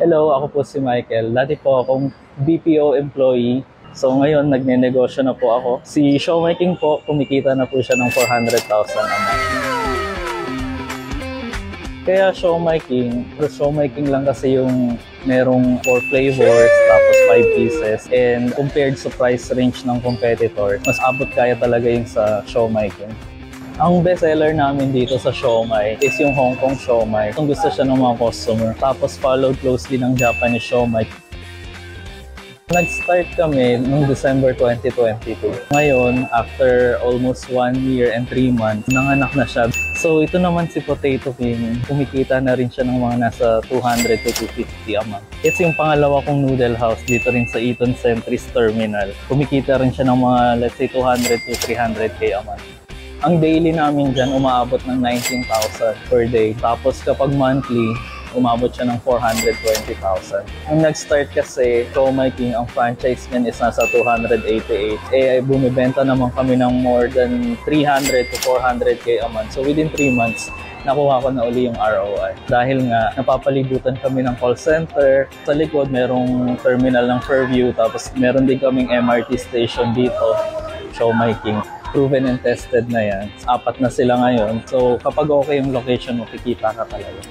Hello, ako po si Michael. Dati po akong BPO employee. So ngayon, nagne-negosyo na po ako. Si Showmaking po, kumikita na po siya ng 400,000 a month. Kaya showmaking lang kasi yung merong 4 flavors, tapos 5 pieces. And compared sa price range ng competitor, mas abot kaya talaga yung sa showmaking. Ang best seller namin dito sa siomai is yung Hong Kong siomai. Kung gusto siya ng mga customer. Tapos followed closely ng Japanese siomai. Nag-start kami noong December 2022. Ngayon, after almost 1 year and 3 months, nanganak na siya. So ito naman si Potato King, kumikita na rin siya ng mga nasa 200 to 250 a month. It's yung pangalawa kong noodle house dito rin sa Eton Centris Terminal. Kumikita rin siya ng mga let's say 200 to 300k a month. Ang daily namin dyan, umaabot ng 19,000 per day. Tapos kapag monthly, umabot siya ng 420,000. Nung nag-start kasi, Showmaking, ang franchise niyan is nasa 288. Bumibenta naman kami ng more than 300 to 400k a month. So within 3 months, nakuha ko na uli yung ROI. Dahil nga, napapalibutan kami ng call center. Sa likod, merong terminal ng Fairview. Tapos meron din kaming MRT station dito, Showmaking. Proven and tested na yan. 4 na sila ngayon. So kapag okay yung location, makikita ka talaga.